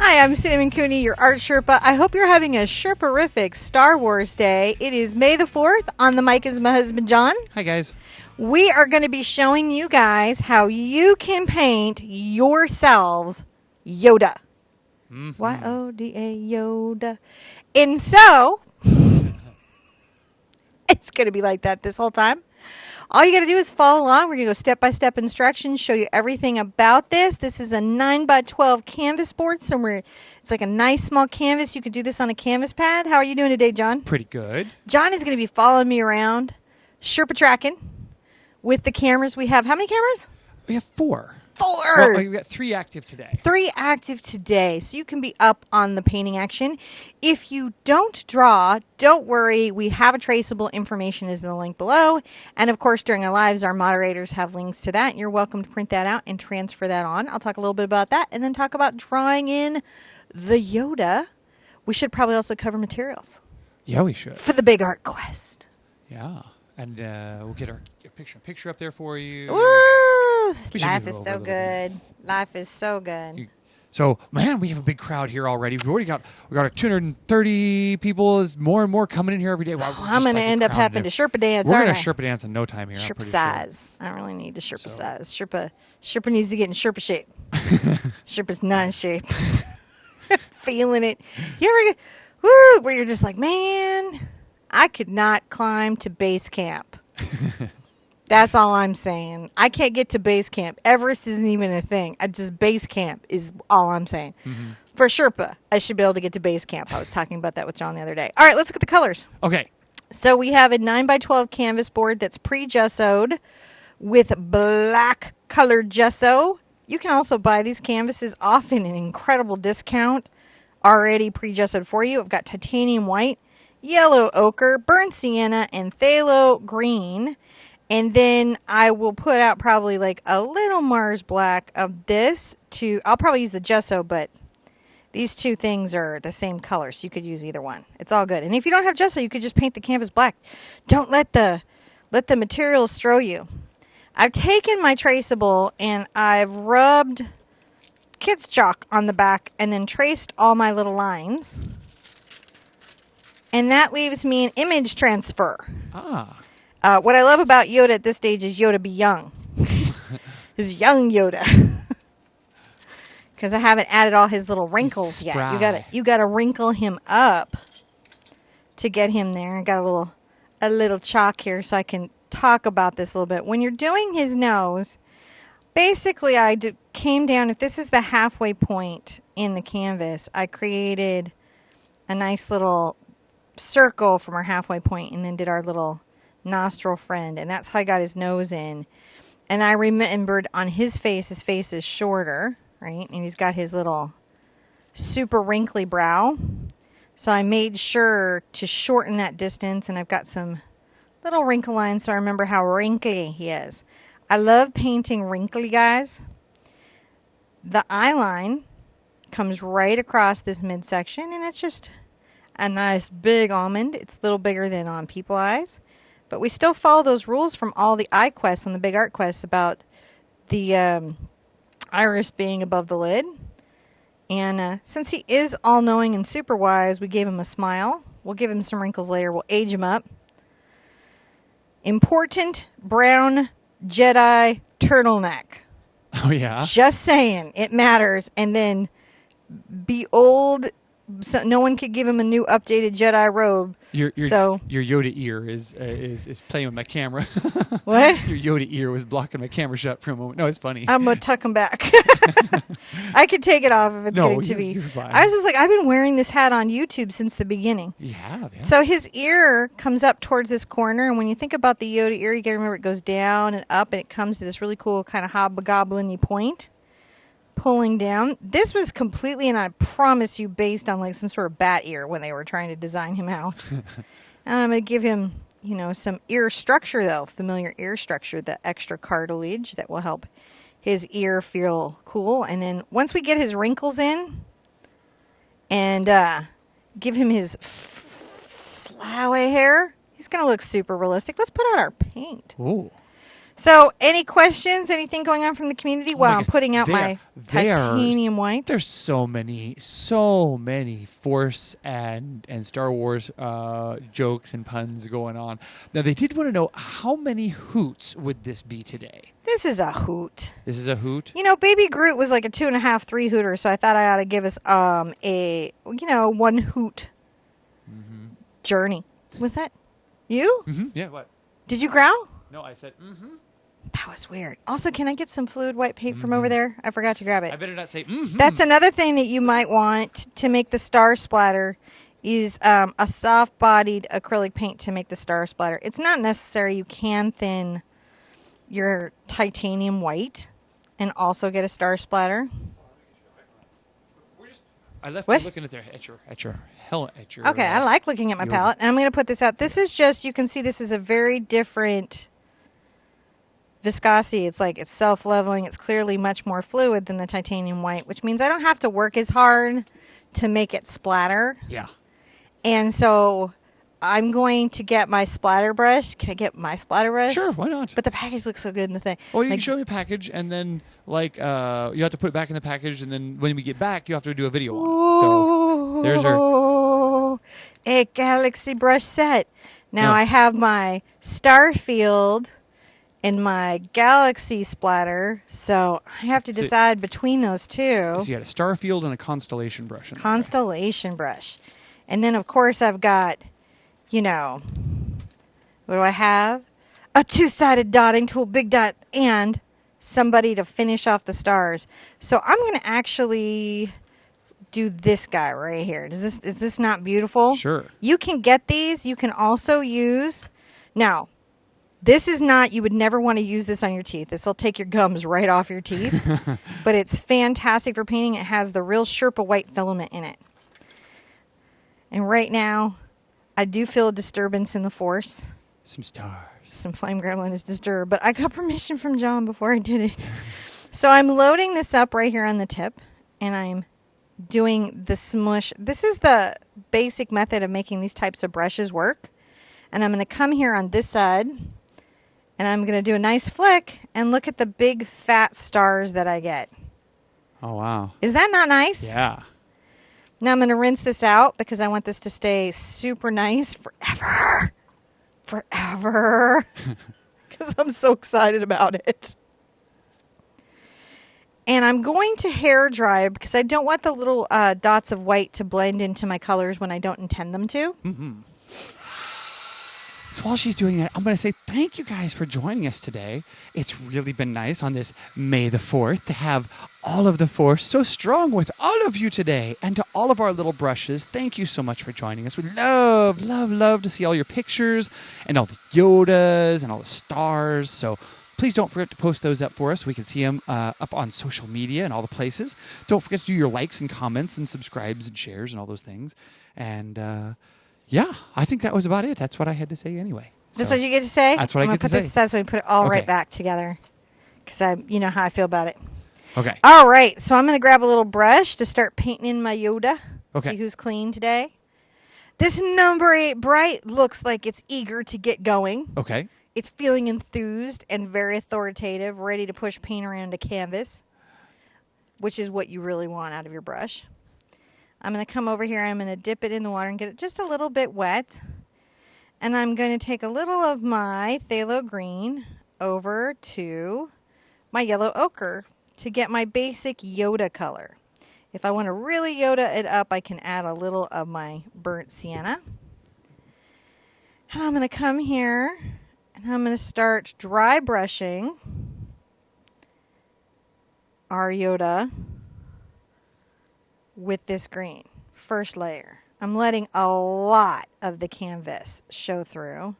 Hi, I'm Cinnamon Cooney, your art Sherpa. I hope you're having a Sherperific Star Wars day. It is May the 4th. On the mic is my husband, John. Hi, guys. We are going to be showing you guys how you can paint yourselves Yoda. Y-O-D-A, Yoda. And so, it's going to be like that this whole time. All you got to do is follow along. We're going to go step-by-step instructions, show you everything about this. This is a 9x12 canvas board. It's like a nice small canvas. You could do this on a canvas pad. How are you doing today, John? Pretty good. John is going to be following me around, Sherpa tracking with the cameras we have. How many cameras? We have 4. 4. Well, we've got 3 active today. 3 active today, so you can be up on the painting action. If you don't draw, don't worry. We have a traceable. Information is in the link below. And, of course, during our lives, our moderators have links to that. You're welcome to print that out and transfer that on. I'll talk a little bit about that and then talk about drawing in the Yoda. We should probably also cover materials. Yeah, we should. For the big art quest. Yeah. And we'll get our picture up there for you. Woo! We should Life move is over so a little good. Life is so good. So, man, we have a big crowd here already. We got our 230 people. Is more and more coming in here every day. Wow, I'm going to end up having to Sherpa dance. We're going to Sherpa dance in no time here. Sherpa size. Sure. I don't really need the Sherpa size. Sherpa needs to get in Sherpa shape. Sherpa's not in shape. Feeling it. You ever where you're just like, man, I could not climb to base camp. That's all I'm saying. I can't get to base camp. Everest isn't even a thing. Base camp is all I'm saying. Mm-hmm. For Sherpa, I should be able to get to base camp. I was talking about that with John the other day. All right, let's look at the colors. Okay. So we have a 9x12 canvas board that's pre-gessoed with black colored gesso. You can also buy these canvases off in an incredible discount already pre-gessoed for you. I've got titanium white, yellow ochre, burnt sienna, and phthalo green. And then I will put out probably like a little Mars black of this I'll probably use the gesso, but these two things are the same color, so you could use either one. It's all good. And if you don't have gesso, you could just paint the canvas black. Don't let the materials throw you. I've taken my traceable and I've rubbed kids chalk on the back and then traced all my little lines. And that leaves me an image transfer. Ah. What I love about Yoda at this stage is Yoda be young. His young Yoda. Because I haven't added all his little wrinkles yet. You gotta wrinkle him up to get him there. I got a little chalk here so I can talk about this a little bit. When you're doing his nose, basically came down, if this is the halfway point in the canvas, I created a nice little circle from our halfway point and then did our little nostril friend, and that's how I got his nose in. And I remembered on his face is shorter, right? And he's got his little super wrinkly brow. So I made sure to shorten that distance, and I've got some little wrinkle lines so I remember how wrinkly he is. I love painting wrinkly guys. The eye line comes right across this midsection, and it's just a nice big almond. It's a little bigger than on people eyes. But we still follow those rules from all the eye quests on the big art quests about the iris being above the lid. And since he is all-knowing and super wise, we gave him a smile. We'll give him some wrinkles later. We'll age him up. Important brown Jedi turtleneck. Oh, yeah? Just saying. It matters. And then be old. So no one could give him a new updated Jedi robe. Your Yoda ear is playing with my camera. What? Your Yoda ear was blocking my camera shut for a moment. No, it's funny. I'm going to tuck him back. I could take it off if it's getting to be. You're fine. I was just like, I've been wearing this hat on YouTube since the beginning. You have, yeah. So his ear comes up towards this corner, and when you think about the Yoda ear, you got to remember it goes down and up, and it comes to this really cool kind of hobgoblin-y point. Pulling down. This was completely, and I promise you, based on like some sort of bat ear when they were trying to design him out. And I'm going to give him, some ear structure, though. Familiar ear structure, the extra cartilage that will help his ear feel cool. And then once we get his wrinkles in and give him his flowy hair, he's going to look super realistic. Let's put out our paint. Ooh. So, any questions? Anything going on from the community while I'm putting out my titanium white? There's so many Force and Star Wars jokes and puns going on. Now, they did want to know how many hoots would this be today? This is a hoot. This is a hoot? You know, Baby Groot was like a 2.5, 3 hooter, so I thought I ought to give us a 1 hoot journey. Was that you? Mm-hmm. Yeah, what? Did you growl? No, I said mm-hmm. That was weird. Also, can I get some fluid white paint from over there? I forgot to grab it. I better not say mm-hmm. That's another thing that you might want to make the star splatter is a soft-bodied acrylic paint to make the star splatter. It's not necessary. You can thin your titanium white and also get a star splatter. I left you looking at your Okay, I like looking at my palette. And I'm going to put this out. This is just, you can see this is a very different viscosity. It's like it's self-leveling. It's clearly much more fluid than the titanium white, which means I don't have to work as hard to make it splatter. Yeah. And so I'm going to get my splatter brush. Can I get my splatter brush? Sure, why not? But the package looks so good in the thing. Well, you can show me a package, and then you have to put it back in the package, and then when we get back, you have to do a video on it. So there's her. A galaxy brush set. Now I have my starfield and my galaxy splatter, so I have to decide between those two. So you got a starfield and a constellation brush. Constellation brush. And then, of course, I've got, what do I have? A 2-sided dotting tool, big dot, and somebody to finish off the stars. So I'm going to actually do this guy right here. Is this not beautiful? Sure. You can get these. You can also use... Now, this is not... You would never want to use this on your teeth. This will take your gums right off your teeth. But it's fantastic for painting. It has the real Sherpa white filament in it. And right now, I do feel a disturbance in the force. Some stars. Some flame gremlin is disturbed. But I got permission from John before I did it. So I'm loading this up right here on the tip. And I'm doing the smush. This is the basic method of making these types of brushes work. And I'm going to come here on this side. And I'm going to do a nice flick. And look at the big fat stars that I get. Oh, wow. Is that not nice? Yeah. Now I'm going to rinse this out because I want this to stay super nice forever. Forever. Because I'm so excited about it. And I'm going to hair dry because I don't want the little dots of white to blend into my colors when I don't intend them to. Mm-hmm. So while she's doing that, I'm going to say thank you guys for joining us today. It's really been nice on this May the 4th to have all of the Force so strong with all of you today. And to all of our little brushes, thank you so much for joining us. We love to see all your pictures and all the Yodas and all the stars. So please don't forget to post those up for us so we can see them up on social media and all the places. Don't forget to do your likes and comments and subscribes and shares and all those things. And... yeah, I think that was about it. That's what I had to say anyway. That's what you get to say? That's what I get to say. I'm going to put this aside so we put it all right back together. Because you know how I feel about it. Okay. All right. So I'm going to grab a little brush to start painting in my Yoda. Okay. See who's clean today. This number 8 Bright looks like it's eager to get going. Okay. It's feeling enthused and very authoritative, ready to push paint around a canvas, which is what you really want out of your brush. I'm going to come over here. I'm going to dip it in the water and get it just a little bit wet. And I'm going to take a little of my phthalo green over to my yellow ochre to get my basic Yoda color. If I want to really Yoda it up, I can add a little of my burnt sienna. And I'm going to come here and I'm going to start dry brushing our Yoda with this green. First layer. I'm letting a lot of the canvas show through.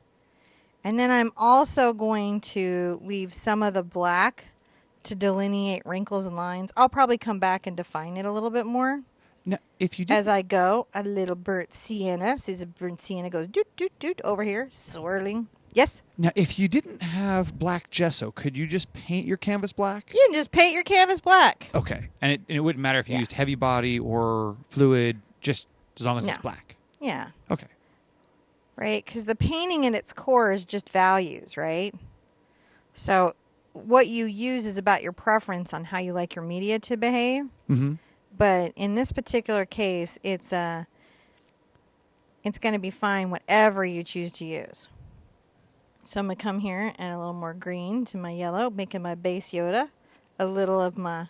And then I'm also going to leave some of the black to delineate wrinkles and lines. I'll probably come back and define it a little bit more. Now, if you did, as I go, a little burnt sienna. See, the burnt sienna goes doot, doot, doot over here, swirling. Yes? Now, if you didn't have black gesso, could you just paint your canvas black? You can just paint your canvas black. Okay. And it wouldn't matter if you used heavy body or fluid, just as long as it's black. Yeah. Okay. Right? Because the painting at its core is just values, right? So what you use is about your preference on how you like your media to behave. Mm-hmm. But in this particular case, it's going to be fine whatever you choose to use. So I'm going to come here and add a little more green to my yellow, making my base Yoda, a little of my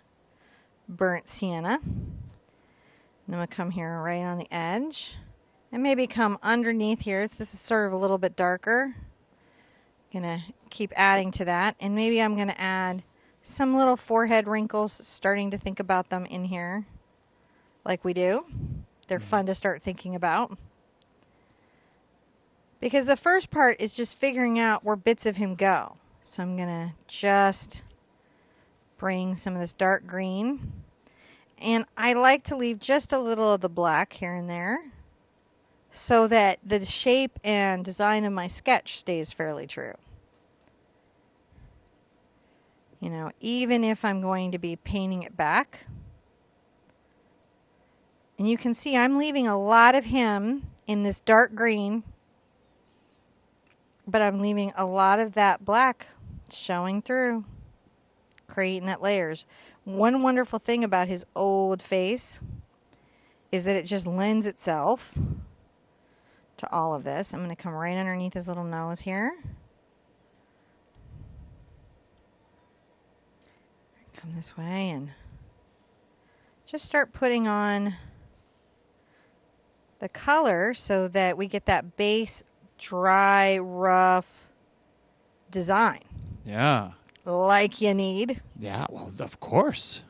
burnt sienna. And I'm going to come here right on the edge and maybe come underneath here. This is sort of a little bit darker. Going to keep adding to that. And maybe I'm going to add some little forehead wrinkles, starting to think about them in here like we do. They're fun to start thinking about. Because the first part is just figuring out where bits of him go. So I'm going to just bring some of this dark green. And I like to leave just a little of the black here and there so that the shape and design of my sketch stays fairly true. You know, even if I'm going to be painting it back. And you can see I'm leaving a lot of him in this dark green, but I'm leaving a lot of that black showing through, creating that layers. One wonderful thing about his old face is that it just lends itself to all of this. I'm going to come right underneath his little nose here. Come this way and just start putting on the color so that we get that base, dry, rough design. Yeah. Like you need. Yeah, well, of course.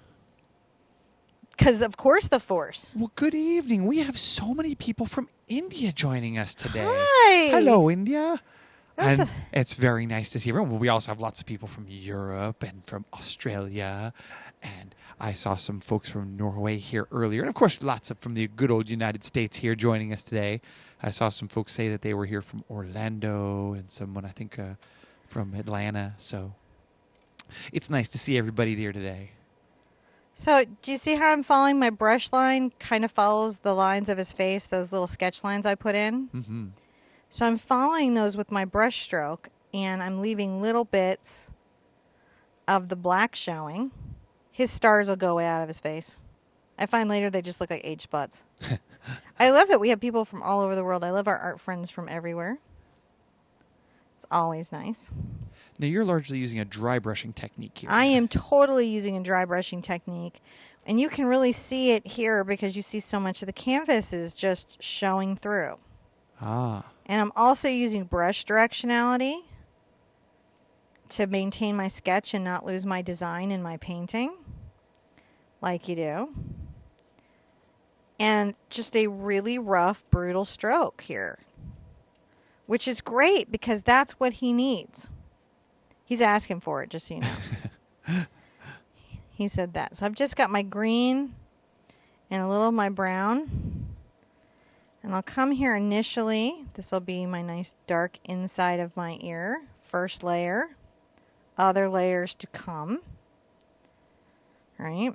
Because, of course, the Force. Well, good evening. We have so many people from India joining us today. Hi. Hello, India. And it's very nice to see everyone. We also have lots of people from Europe and from Australia. And I saw some folks from Norway here earlier. And, of course, lots of from the good old United States here joining us today. I saw some folks say that they were here from Orlando and someone, I think, from Atlanta. So it's nice to see everybody here today. So, do you see how I'm following my brush line? Kind of follows the lines of his face, those little sketch lines I put in. Mm-hmm. So I'm following those with my brush stroke, and I'm leaving little bits of the black showing. His stars will go way out of his face. I find later they just look like age spots. I love that we have people from all over the world. I love our art friends from everywhere. It's always nice. Now, you're largely using a dry brushing technique here. I am totally using a dry brushing technique. And you can really see it here because you see so much of the canvas is just showing through. Ah. And I'm also using brush directionality to maintain my sketch and not lose my design in my painting, like you do. And just a really rough, brutal stroke here, which is great because that's what he needs. He's asking for it, just so you know. He said that. So I've just got my green and a little of my brown. And I'll come here initially. This will be my nice dark inside of my ear. First layer. Other layers to come. All right.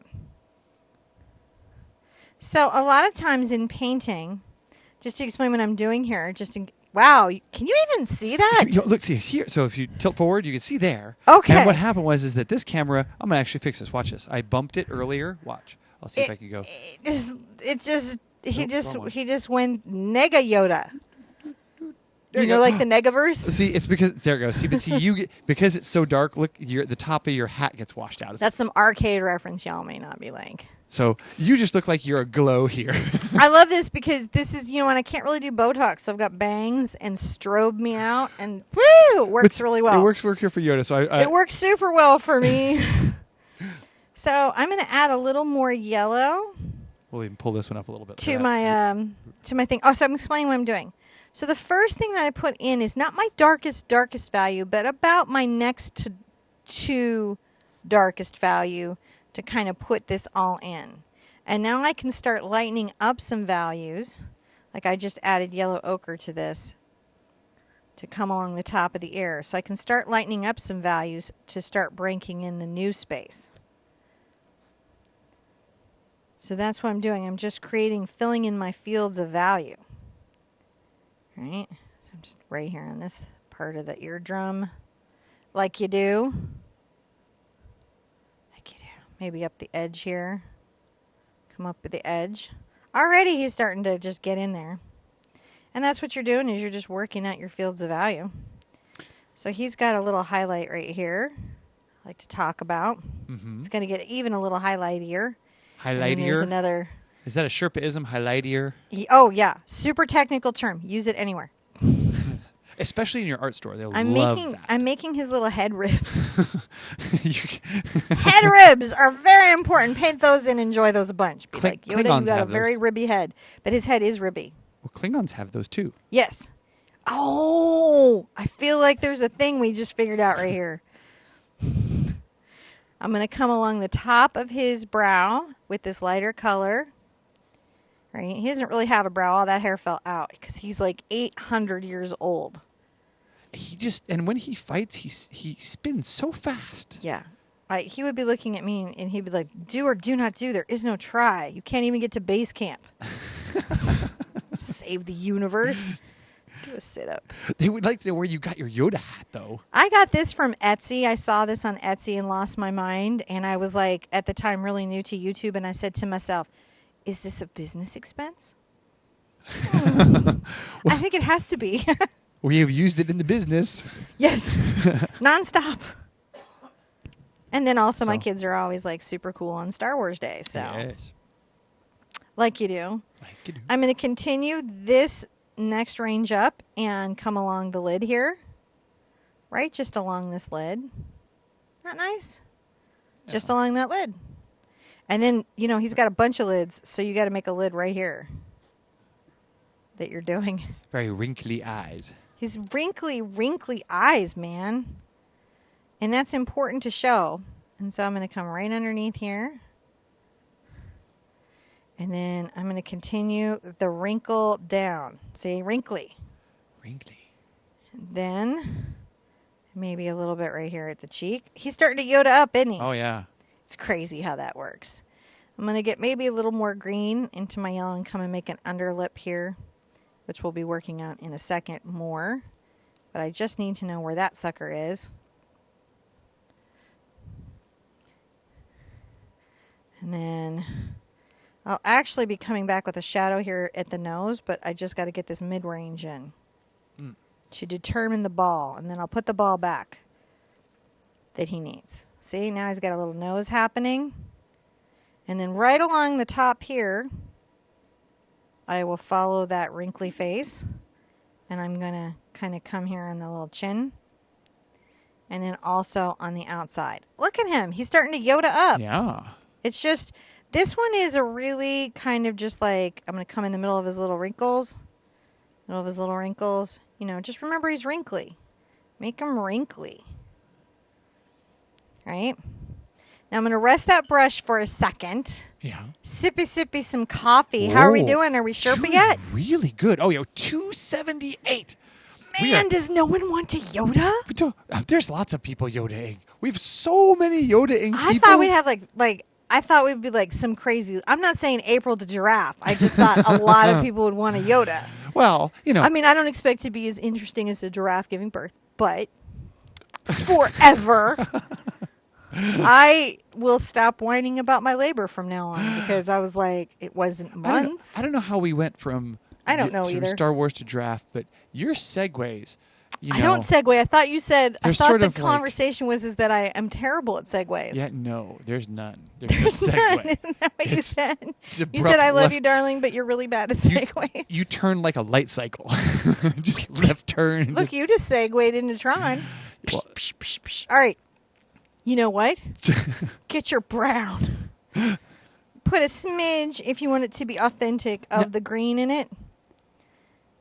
So a lot of times in painting, just to explain what I'm doing here, wow, can you even see that? Look, see here. So if you tilt forward, you can see there. Okay. And what happened is that this camera, I'm going to actually fix this. Watch this. I bumped it earlier. Watch. I'll see if I can go. He just went Nega Yoda. There You you know, go. like the Negaverse? See, it's because there it goes. See, but see, because it's so dark. Look, the top of your hat gets washed out. That's some arcade reference y'all may not be like. So you just look like you're a glow here. I love this because this is, and I can't really do Botox, so I've got bangs and strobe me out, and woo, works really well. It works here for Yoda. So it works super well for me. So I'm going to add a little more yellow. We'll even pull this one up a little bit. To my thing. Oh, so I'm explaining what I'm doing. So the first thing that I put in is not my darkest value, but about my next to darkest value to kind of put this all in. And now I can start lightening up some values. Like I just added yellow ochre to this to come along the top of the ear. So I can start lightening up some values to start breaking in the new space. So that's what I'm doing. I'm just filling in my fields of value. Right? So I'm just right here on this part of the eardrum. Like you do. Like you do. Maybe up the edge here. Come up with the edge. Already he's starting to just get in there. And that's what you're doing, is you're just working out your fields of value. So he's got a little highlight right here I like to talk about. It's going to get even a little highlightier. Highlightier? There's another. Is that a Sherpa-ism, highlightier? Oh, yeah. Super technical term. Use it anywhere. Especially in your art store. They'll love that. I'm making his little head ribs. Head ribs are very important. Paint those and enjoy those a bunch. Be like, Yoda, you got a very ribby head. But his head is ribby. Well, Klingons have those too. Yes. Oh, I feel like there's a thing we just figured out right here. I'm going to come along the top of his brow with this lighter color. Right? He doesn't really have a brow. All that hair fell out because he's like 800 years old. And when he fights, he spins so fast. Yeah. He would be looking at me and he'd be like, do or do not do. There is no try. You can't even get to base camp. Save the universe. Do a sit-up. They would like to know where you got your Yoda hat, though. I got this from Etsy. I saw this on Etsy and lost my mind. And I was like, at the time, really new to YouTube. And I said to myself, is this a business expense? I think it has to be. We have used it in the business. Yes. Nonstop. And then also my kids are always like super cool on Star Wars Day. So, yes. Like you do. Like you do. I'm going to continue this next range up and come along the lid here. Right? Just along this lid. Not nice? Yeah. Just along that lid. And then, he's got a bunch of lids, so you got to make a lid right here that you're doing. Very wrinkly eyes. His wrinkly eyes, man. And that's important to show. And so I'm going to come right underneath here. And then I'm going to continue the wrinkle down. See, wrinkly. Wrinkly. Then maybe a little bit right here at the cheek. He's starting to Yoda up, isn't he? Oh, yeah. It's crazy how that works. I'm going to get maybe a little more green into my yellow and come and make an underlip here, which we'll be working on in a second more. But I just need to know where that sucker is. And then I'll actually be coming back with a shadow here at the nose, but I just got to get this mid-range in to determine the ball. And then I'll put the ball back that he needs. See, now he's got a little nose happening. And then right along the top here, I will follow that wrinkly face. And I'm going to kind of come here on the little chin. And then also on the outside. Look at him. He's starting to Yoda up. Yeah. It's just, this one is a really kind of just like, I'm going to come in the middle of his little wrinkles. Just remember he's wrinkly. Make him wrinkly. Right? Now I'm going to rest that brush for a second. Yeah. Sippy some coffee. Whoa. How are we doing? Are we Sherpa yet? Really good. Oh, 278. Man, does no one want to Yoda? There's lots of people Yoda-ing. We have so many Yoda-ing people. I thought we'd have I thought we'd be like some crazy. I'm not saying April the giraffe. I just thought a lot of people would want a Yoda. Well, I mean, I don't expect to be as interesting as a giraffe giving birth, but forever, I will stop whining about my labor from now on because I was like, it wasn't months. I don't know how we went from Star Wars to giraffe, but your segues. I don't segue. I thought you said. I thought the conversation was that I am terrible at segues. Yeah, no, there's none. There's no segue. Isn't that what you said? You said, "I love you, darling," but you're really bad at segues. You turn like a light cycle, just left turn. Look, you just segued into Tron. Well, all right. You know what? Get your brown. Put a smidge, if you want it to be authentic, of the green in it.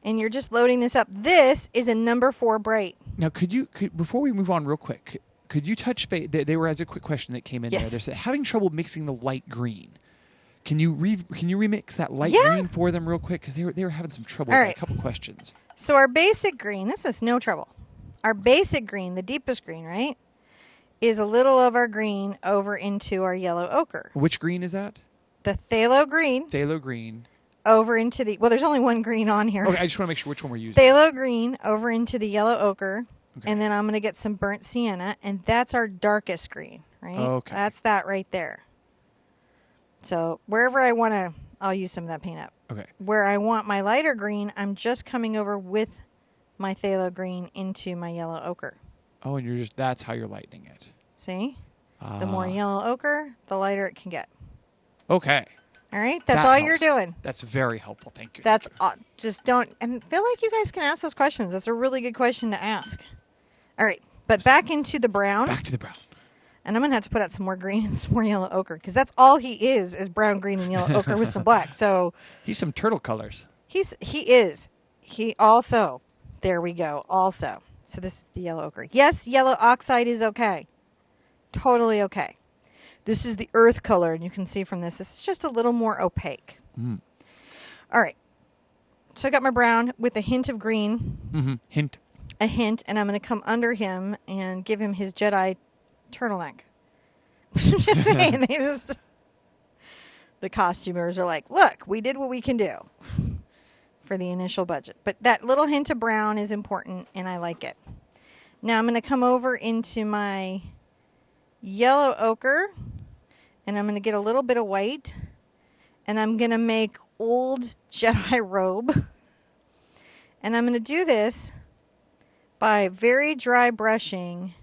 And you're just loading this up. This is a number 4 bright. Now, before we move on real quick, could you touch base? There was a quick question that came in there. They said, having trouble mixing the light green. Can you remix that light green for them real quick? Because they were having some trouble with a couple questions. So our basic green, this is no trouble. Our basic green, the deepest green, right, is a little of our green over into our yellow ochre. Which green is that? The phthalo green. Phthalo green. Over into the, there's only one green on here. Okay, I just want to make sure which one we're using. Phthalo green over into the yellow ochre. Okay. And then I'm going to get some burnt sienna, and that's our darkest green, right? Okay. That's that right there. So wherever I want to, I'll use some of that paint up. Okay. Where I want my lighter green, I'm just coming over with my phthalo green into my yellow ochre. Oh, and that's how you're lightening it. See? The more yellow ochre, the lighter it can get. Okay. All right? That's That all helps. you're doing. That's very helpful. Thank you. That's just don't, and feel like you guys can ask those questions. That's a really good question to ask. All right, but back into the brown. Back to the brown. And I'm going to have to put out some more green and some more yellow ochre, because that's all he is brown, green, and yellow ochre with some black. So He's some turtle colors. he is. He also, there we go, also. So this is the yellow ochre. Yes, yellow oxide is okay. Totally okay. This is the earth color, and you can see from this is just a little more opaque. Mm. All right. So I got my brown with a hint of green. Mm-hmm. Hint. A hint, and I'm going to come under him and give him his Jedi turtleneck. Just saying. The costumers are like, look, we did what we can do for the initial budget. But that little hint of brown is important, and I like it. Now I'm going to come over into my yellow ochre, and I'm going to get a little bit of white, and I'm going to make old Jedi robe. And I'm going to do this by very dry brushing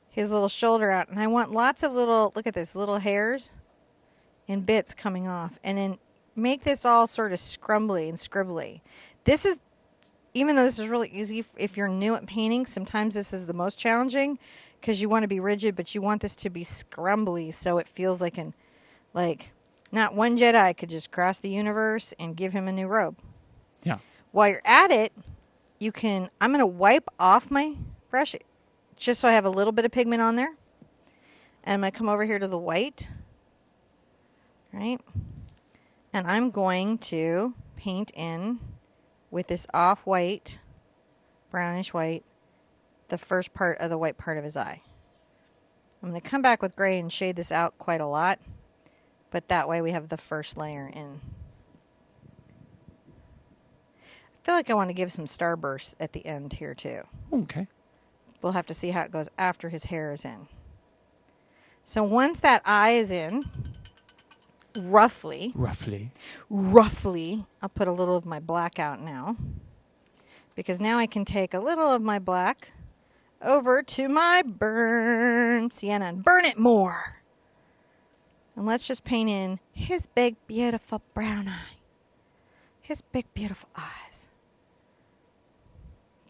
his little shoulder out. And I want lots of little, look at this, little hairs and bits coming off. And then make this all sort of scrumbly and scribbly. This is, even though this is really easy if you're new at painting, sometimes this is the most challenging because you want to be rigid, but you want this to be scrumbly so it feels like not one Jedi could just cross the universe and give him a new robe. Yeah. While you're at it, I'm going to wipe off my brush just so I have a little bit of pigment on there. And I'm going to come over here to the white. Right? And I'm going to paint in with this off-white, brownish white, the first part of the white part of his eye. I'm going to come back with gray and shade this out quite a lot. But that way we have the first layer in. I feel like I want to give some starbursts at the end here too. Okay. We'll have to see how it goes after his hair is in. So once that eye is in, roughly, I'll put a little of my black out now. Because now I can take a little of my black over to my burnt sienna and burn it more. And let's just paint in his big, beautiful brown eye. His big, beautiful eyes.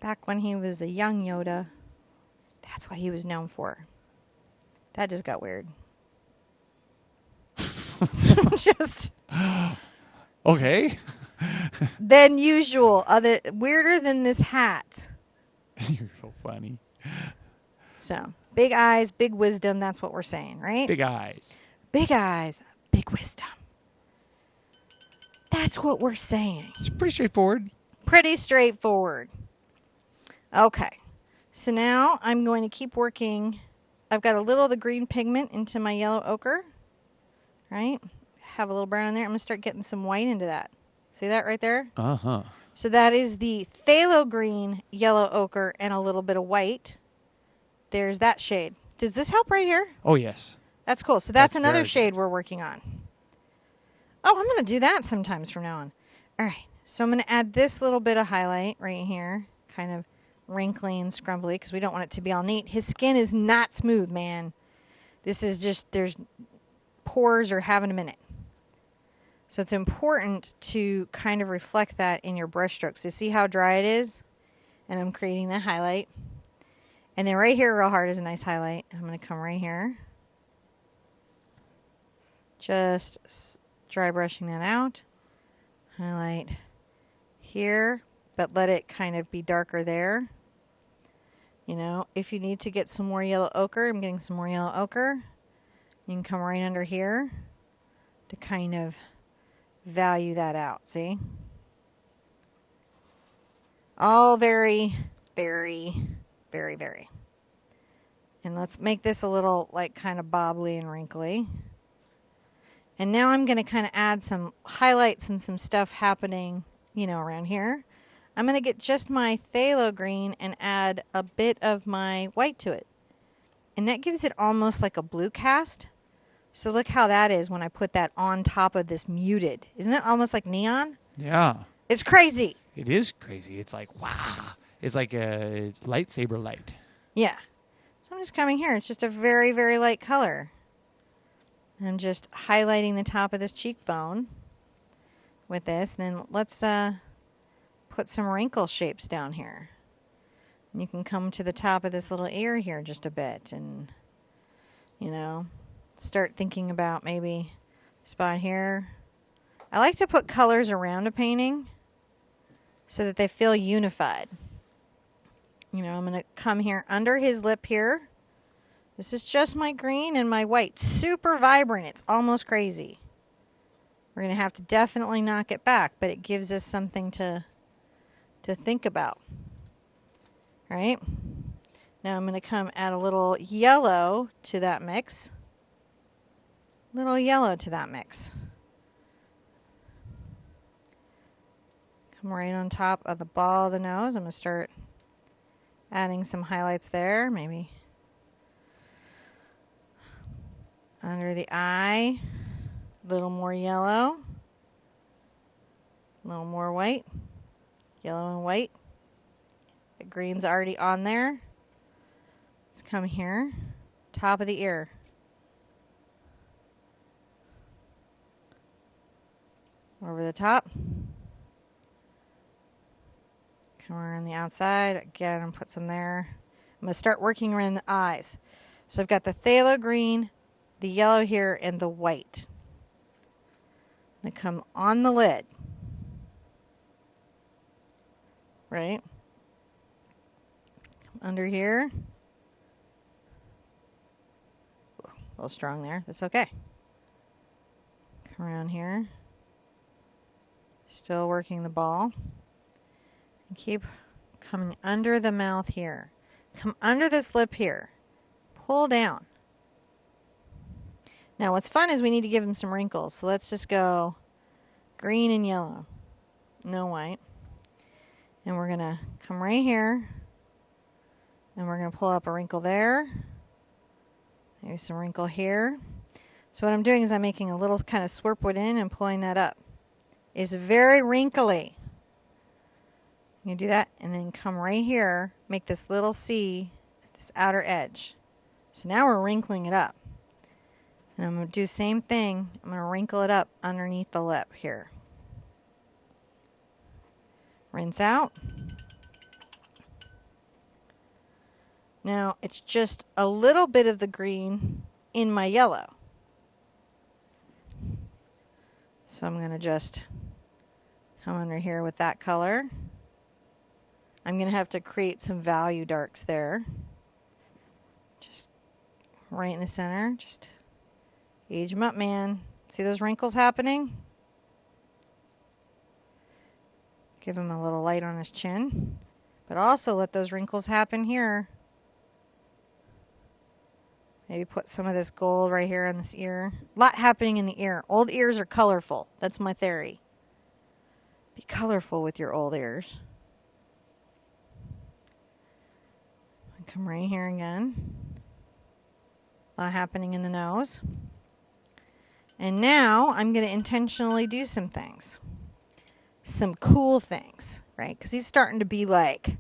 Back when he was a young Yoda, that's what he was known for. That just got weird. Just okay. than usual. Weirder than this hat. You're so funny. So, big eyes, big wisdom. That's what we're saying, right? Big eyes. Big eyes, big wisdom. That's what we're saying. It's pretty straightforward. Pretty straightforward. Okay. So now I'm going to keep working. I've got a little of the green pigment into my yellow ochre. Right? Have a little brown in there. I'm going to start getting some white into that. See that right there? Uh-huh. So that is the phthalo green, yellow ochre, and a little bit of white. There's that shade. Does this help right here? Oh, yes. That's cool. So that's another very shade we're working on. Oh, I'm going to do that sometimes from now on. All right. So I'm going to add this little bit of highlight right here. Kind of wrinkly and scrumbly because we don't want it to be all neat. His skin is not smooth, man. This is just, there's pores are having a minute. So it's important to kind of reflect that in your brush strokes. You see how dry it is? And I'm creating that highlight. And then right here real hard is a nice highlight. I'm going to come right here. Just dry brushing that out. Highlight here, but let it kind of be darker there. You know, if you need to get some more yellow ochre, I'm getting some more yellow ochre. You can come right under here to kind of value that out, see? All very, very, very, very. And let's make this a little like kind of bobbly and wrinkly. And now I'm going to kind of add some highlights and some stuff happening, you know, around here. I'm going to get just my phthalo green and add a bit of my white to it. And that gives it almost like a blue cast. So look how that is when I put that on top of this muted. Isn't that almost like neon? Yeah. It's crazy. It is crazy. It's like, wow. It's like a lightsaber light. Yeah. So I'm just coming here. It's just a very, very light color. I'm just highlighting the top of this cheekbone with this. And then let's put some wrinkle shapes down here. And you can come to the top of this little ear here just a bit and, you know, start thinking about maybe spot here. I like to put colors around a painting so that they feel unified. You know, I'm going to come here under his lip here. This is just my green and my white. Super vibrant. It's almost crazy. We're going to have to definitely knock it back, but it gives us something to think about. All right? Now I'm going to come add a little yellow to that mix. Little yellow to that mix. Come right on top of the ball of the nose. I'm going to start adding some highlights there, maybe under the eye, a little more yellow, a little more white, yellow and white. The green's already on there. Let's come here, top of the ear. Over the top. Come around the outside. Again, and put some there. I'm going to start working around the eyes. So I've got the phthalo green, the yellow here, and the white. I'm going to come on the lid. Right? Under here. A little strong there. That's okay. Come around here. Still working the ball. And keep coming under the mouth here. Come under this lip here. Pull down. Now what's fun is we need to give him some wrinkles. So let's just go green and yellow. No white. And we're going to come right here. And we're going to pull up a wrinkle there. Maybe some wrinkle here. So what I'm doing is I'm making a little kind of swirpwood in and pulling that up. It's very wrinkly. You do that and then come right here, make this little C, this outer edge. So now we're wrinkling it up. And I'm going to do the same thing. I'm going to wrinkle it up underneath the lip here. Rinse out. Now it's just a little bit of the green in my yellow. So I'm going to just come under here with that color. I'm going to have to create some value darks there. Just right in the center. Just age them up, man. See those wrinkles happening? Give him a little light on his chin. But also let those wrinkles happen here. Maybe put some of this gold right here on this ear. A lot happening in the ear. Old ears are colorful. That's my theory. Be colorful with your old ears. Come right here again. A lot happening in the nose. And now I'm going to intentionally do some things. Some cool things, right? Because he's starting to be like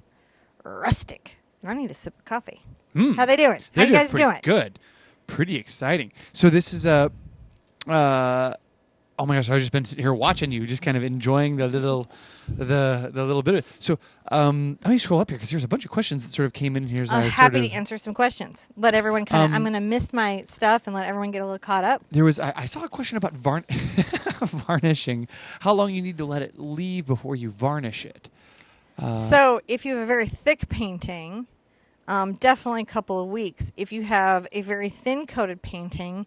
rustic. I need a sip of coffee. How they doing? How you guys doing? Good. Pretty exciting. So this is a... oh my gosh! I've just been sitting here watching you, just kind of enjoying the little bit of it. So let me scroll up here because there's a bunch of questions that sort of came in here. I'm happy to answer some questions. Let everyone kind of. I'm going to miss my stuff and let everyone get a little caught up. There was I saw a question about varnishing. How long you need to let it leave before you varnish it? So if you have a very thick painting, definitely a couple of weeks. If you have a very thin coated painting,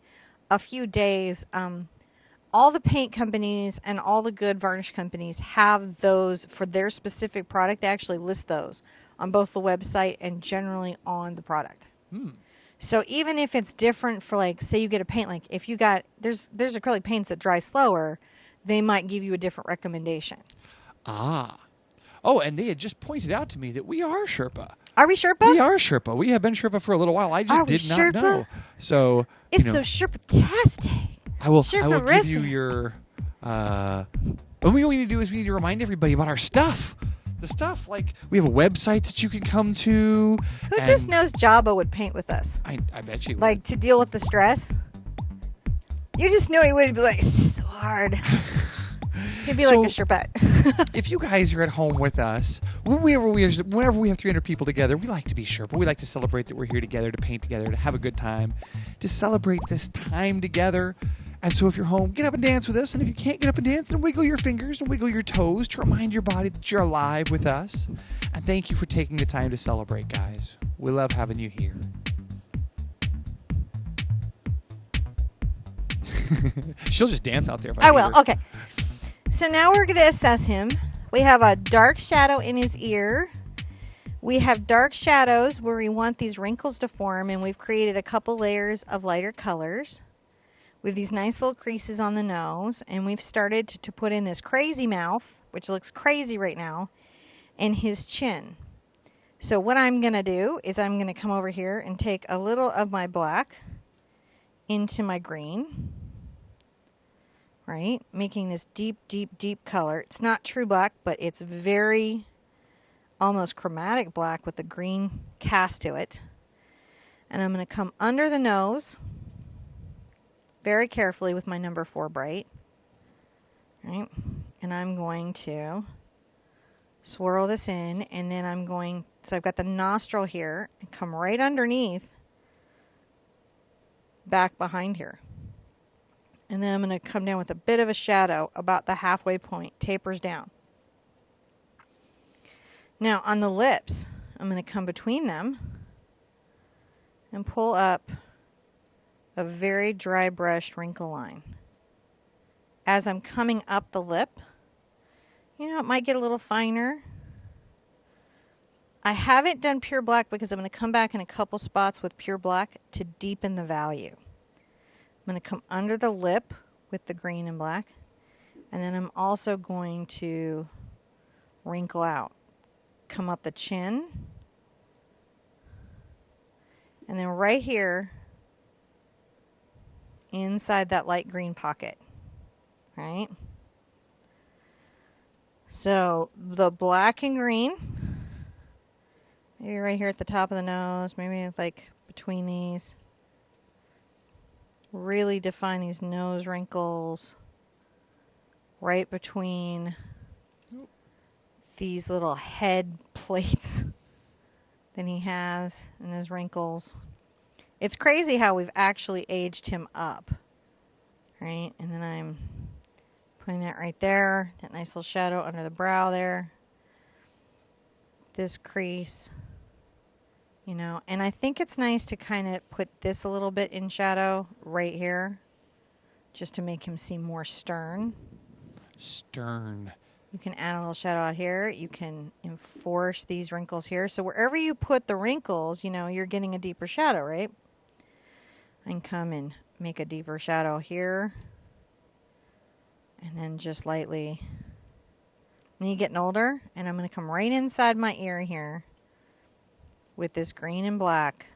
a few days. All the paint companies and all the good varnish companies have those for their specific product. They actually list those on both the website and generally on the product. So even if it's different for, like, say you get a paint, like if you got, there's acrylic paints that dry slower, they might give you a different recommendation. Ah. Oh, and they had just pointed out to me that we are Sherpa. Are we Sherpa? We are Sherpa. We have been Sherpa for a little while. I just did not Sherpa? know. So it's so Sherpa-tastic. I will give you your. What we need to do is we need to remind everybody about our stuff. The stuff, like we have a website that you can come to. Who just knows Jabba would paint with us? I bet you would. Like to deal with the stress. You just know he would be like, it's so hard. He'd be like a Sherpa. If you guys are at home with us, whenever we have 300 people together, we like to be Sherpa. We like to celebrate that we're here together, to paint together, to have a good time, to celebrate this time together. And so if you're home, get up and dance with us. And if you can't get up and dance, then wiggle your fingers and wiggle your toes to remind your body that you're alive with us. And thank you for taking the time to celebrate, guys. We love having you here. She'll just dance out there. If I will. Okay. So now we're going to assess him. We have a dark shadow in his ear. We have dark shadows where we want these wrinkles to form, and we've created a couple layers of lighter colors. We have these nice little creases on the nose, and we've started to put in this crazy mouth, which looks crazy right now, and his chin. So what I'm going to do is I'm going to come over here and take a little of my black into my green, right? Making this deep, deep, deep color. It's not true black, but it's very almost chromatic black with the green cast to it. And I'm going to come under the nose very carefully with my number 4 bright, right? And I'm going to swirl this in, and then I'm going, so I've got the nostril here, and come right underneath, back behind here. And then I'm going to come down with a bit of a shadow about the halfway point, tapers down. Now on the lips, I'm going to come between them and pull up a very dry brushed wrinkle line. As I'm coming up the lip, it might get a little finer. I haven't done pure black because I'm going to come back in a couple spots with pure black to deepen the value. I'm going to come under the lip with the green and black, and then I'm also going to wrinkle out. Come up the chin, and then right here inside that light green pocket, right? So the black and green, maybe right here at the top of the nose, maybe it's like between these. Really define these nose wrinkles right between these little head plates that he has and his wrinkles. It's crazy how we've actually aged him up, right? And then I'm putting that right there, that nice little shadow under the brow there. This crease, and I think it's nice to kind of put this a little bit in shadow right here, just to make him seem more stern. Stern. You can add a little shadow out here. You can enforce these wrinkles here. So wherever you put the wrinkles, you're getting a deeper shadow, right? I can come and make a deeper shadow here. And then just lightly. And you're getting older. And I'm going to come right inside my ear here with this green and black.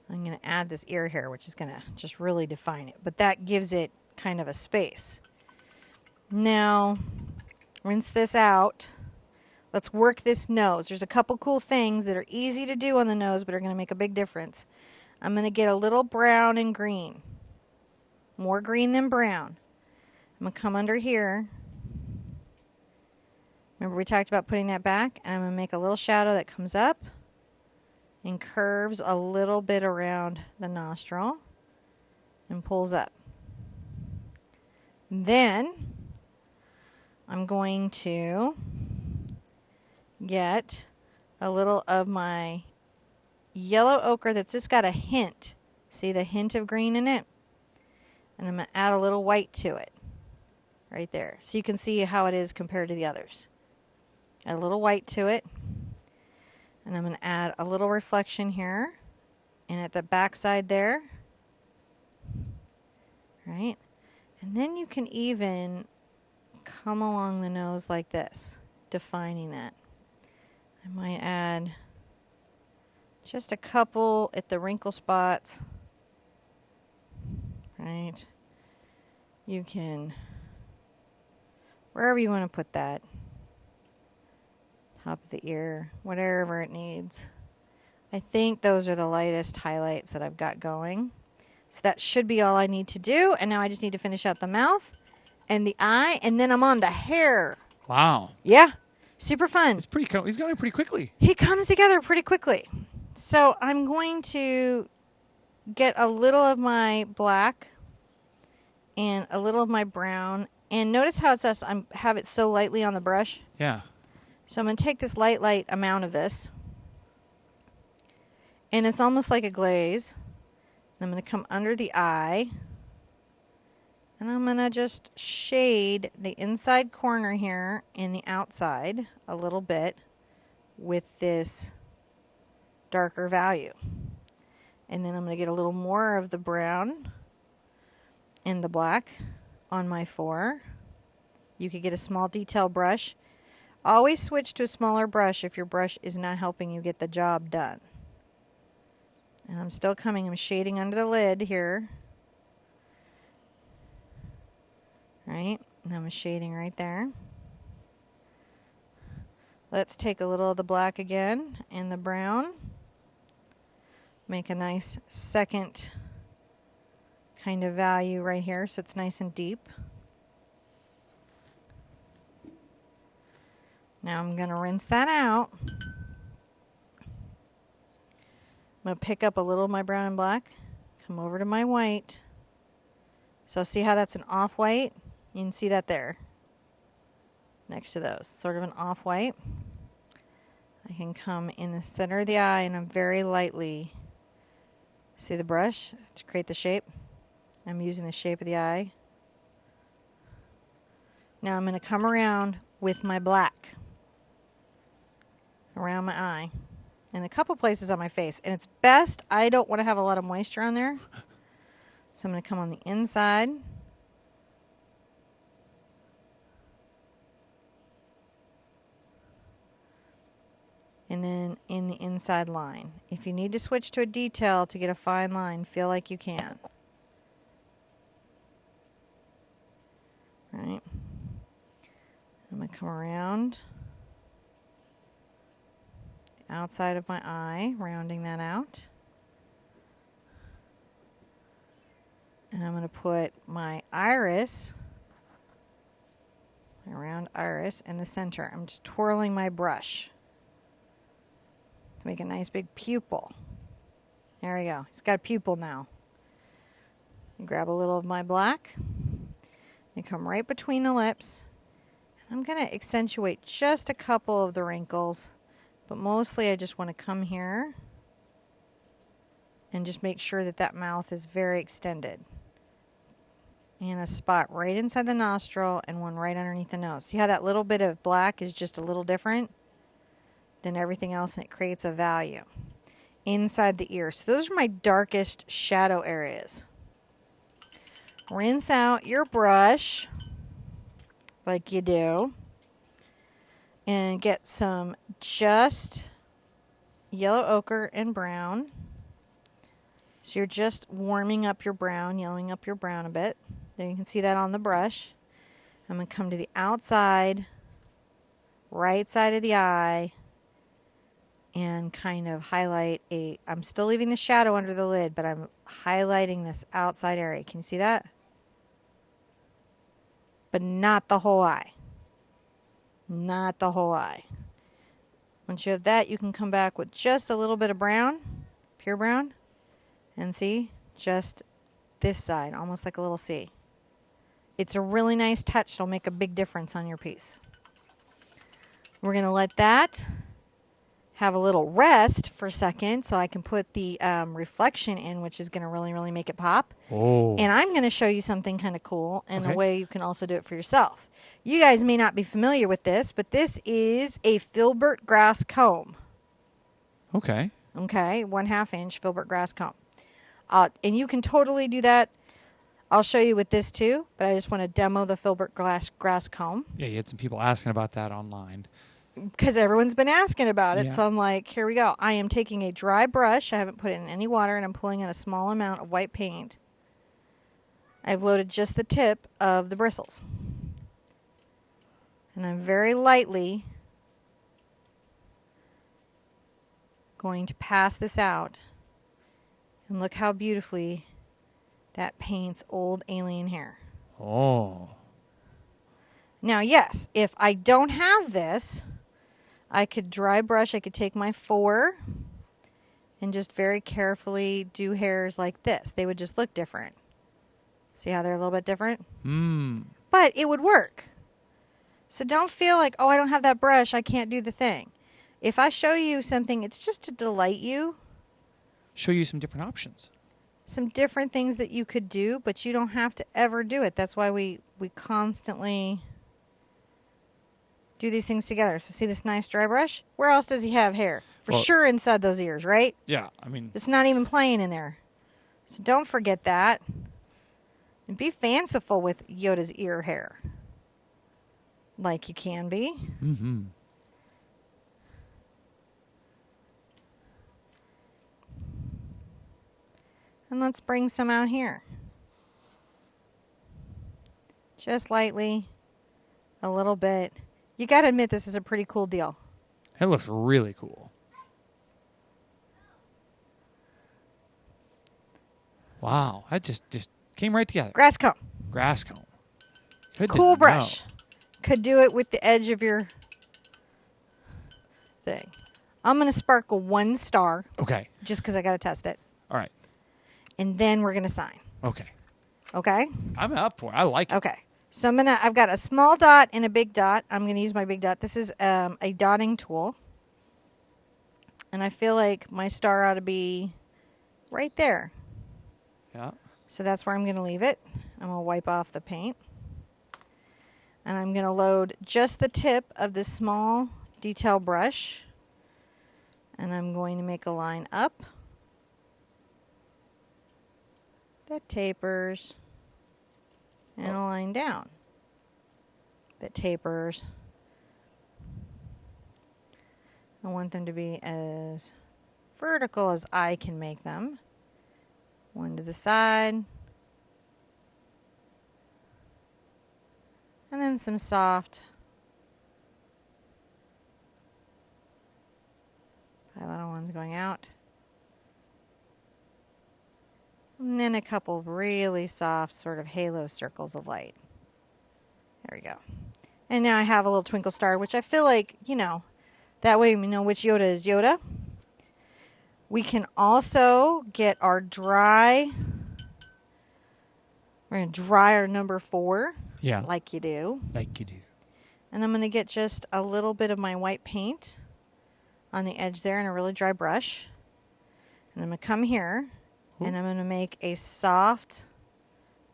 I'm going to add this ear hair, which is going to just really define it. But that gives it kind of a space. Now, rinse this out. Let's work this nose. There's a couple cool things that are easy to do on the nose, but are going to make a big difference. I'm going to get a little brown and green. More green than brown. I'm going to come under here. Remember we talked about putting that back? And I'm going to make a little shadow that comes up and curves a little bit around the nostril and pulls up. Then I'm going to get a little of my yellow ochre that's just got a hint. See the hint of green in it? And I'm going to add a little white to it. Right there. So you can see how it is compared to the others. Add a little white to it. And I'm going to add a little reflection here. And at the back side there. Right? And then you can even come along the nose like this, defining that. I might add just a couple at the wrinkle spots. Right? You can, wherever you want to put that. Top of the ear, whatever it needs. I think those are the lightest highlights that I've got going. So that should be all I need to do. And now I just need to finish out the mouth and the eye, and then I'm on to hair. Wow. Yeah. Super fun. It's pretty. He's going pretty quickly. He comes together pretty quickly. So I'm going to get a little of my black and a little of my brown. And notice how it says I have it so lightly on the brush. Yeah. So I'm going to take this light amount of this. And it's almost like a glaze. I'm going to come under the eye. And I'm going to just shade the inside corner here and the outside a little bit with this darker value. And then I'm going to get a little more of the brown and the black on my 4. You could get a small detail brush. Always switch to a smaller brush if your brush is not helping you get the job done. And I'm still coming, I'm shading under the lid here. Right? And I'm shading right there. Let's take a little of the black again and the brown. Make a nice second kind of value right here so it's nice and deep. Now I'm going to rinse that out. I'm going to pick up a little of my brown and black, come over to my white. So see how that's an off-white? You can see that there next to those, sort of an off-white. I can come in the center of the eye and I'm very lightly, see the brush to create the shape? I'm using the shape of the eye. Now I'm going to come around with my black around my eye and a couple places on my face. And it's best, I don't want to have a lot of moisture on there. So I'm going to come on the inside. And then in the inside line. If you need to switch to a detail to get a fine line, feel like you can. Right. I'm going to come around the outside of my eye, rounding that out. And I'm going to put my iris, my round iris, in the center. I'm just twirling my brush to make a nice big pupil. There we go. He's got a pupil now. Grab a little of my black and come right between the lips. I'm going to accentuate just a couple of the wrinkles, but mostly I just want to come here and just make sure that that mouth is very extended. And a spot right inside the nostril and one right underneath the nose. See how that little bit of black is just a little different than everything else, and it creates a value inside the ear. So those are my darkest shadow areas. Rinse out your brush like you do and get some just yellow ochre and brown. So you're just warming up your brown, yellowing up your brown a bit. There you can see that on the brush. I'm going to come to the outside, right side of the eye, and kind of highlight I'm still leaving the shadow under the lid, but I'm highlighting this outside area. Can you see that? But not the whole eye. Not the whole eye. Once you have that, you can come back with just a little bit of brown, pure brown, and see, just this side, almost like a little C. It's a really nice touch. It'll make a big difference on your piece. We're going to let that have a little rest for a second so I can put the reflection in, which is going to really, really make it pop. Oh. And I'm going to show you something kind of cool and a way you can also do it for yourself. You guys may not be familiar with this, but this is a filbert grass comb. Okay. Okay, 1/2 inch filbert grass comb. And you can totally do that. I'll show you with this too, but I just want to demo the filbert grass comb. Yeah, you had some people asking about that online. Because everyone's been asking about it. Yeah. So I'm like, here we go. I am taking a dry brush. I haven't put it in any water, and I'm pulling in a small amount of white paint. I've loaded just the tip of the bristles. And I'm very lightly going to pass this out. And look how beautifully that paints old alien hair. Oh. Now, yes, if I don't have this, I could dry brush. I could take my 4 and just very carefully do hairs like this. They would just look different. See how they're a little bit different? But it would work. So don't feel like, oh, I don't have that brush, I can't do the thing. If I show you something, it's just to delight you. Show you some different options. Some different things that you could do, but you don't have to ever do it. That's why we constantly do these things together. So see this nice dry brush? Where else does he have hair? For sure inside those ears, right? Yeah, I mean... It's not even playing in there. So don't forget that. And be fanciful with Yoda's ear hair. Like you can be. Mm-hmm. And let's bring some out here. Just lightly. A little bit. You got to admit this is a pretty cool deal. It looks really cool. Wow, that just came right together. Grass comb. Grass comb. Good Cool to brush. know. Could do it with the edge of your thing. I'm going to sparkle 1 star. Okay. Just because I got to test it. All right. And then we're going to sign. Okay. Okay? I'm up for it. I like it. Okay. So I've got a small dot and a big dot. I'm going to use my big dot. This is a dotting tool. And I feel like my star ought to be right there. Yeah. So that's where I'm going to leave it. I'm going to wipe off the paint. And I'm going to load just the tip of this small detail brush. And I'm going to make a line up that tapers and a line down that tapers. I want them to be as vertical as I can make them. One to the side. And then some soft little ones going out. And then a couple of really soft sort of halo circles of light. There we go. And now I have a little twinkle star, which I feel like, that way we know which Yoda is Yoda. We can also get our dry. We're going to dry our number 4. Yeah. Like you do. Like you do. And I'm going to get just a little bit of my white paint on the edge there in a really dry brush. And I'm going to come here. Ooh. And I'm going to make a soft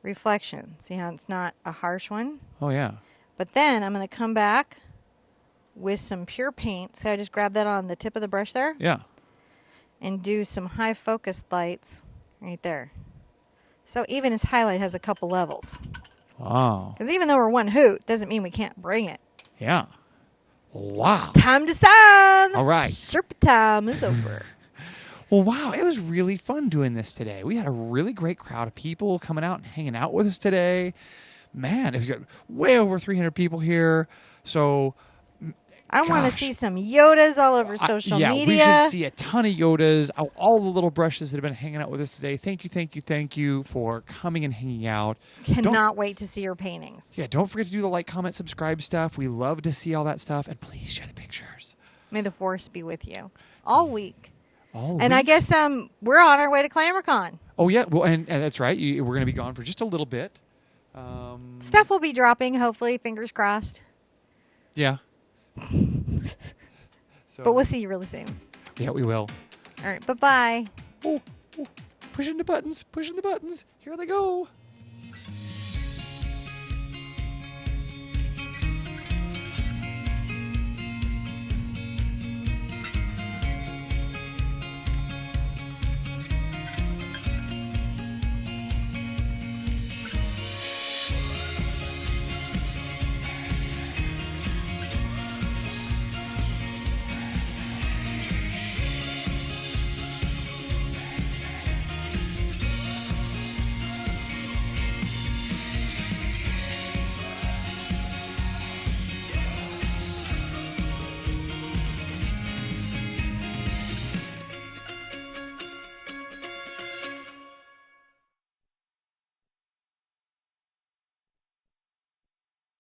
reflection. See how it's not a harsh one? Oh, yeah. But then I'm going to come back with some pure paint. See, I just grabbed that on the tip of the brush there? Yeah. And do some high focus lights right there. So even his highlight has a couple levels. Wow. Because even though we're one hoot, doesn't mean we can't bring it. Yeah. Wow. Time to sign. All right. Sherpa time is over. Well, wow. It was really fun doing this today. We had a really great crowd of people coming out and hanging out with us today. Man, if you got way over 300 people here. So... I want to see some Yodas all over social media. Yeah, we should see a ton of Yodas. All the little brushes that have been hanging out with us today. Thank you for coming and hanging out. Cannot wait to see your paintings. Yeah, don't forget to do the like, comment, subscribe stuff. We love to see all that stuff. And please share the pictures. May the force be with you all week. All and week. I guess we're on our way to ClamorCon. Oh, yeah. Well, and that's right. We're going to be gone for just a little bit. Stuff will be dropping, hopefully. Fingers crossed. Yeah. But we'll see you really soon. Yeah, we will. All right, bye-bye. Oh, pushing the buttons. Here they go.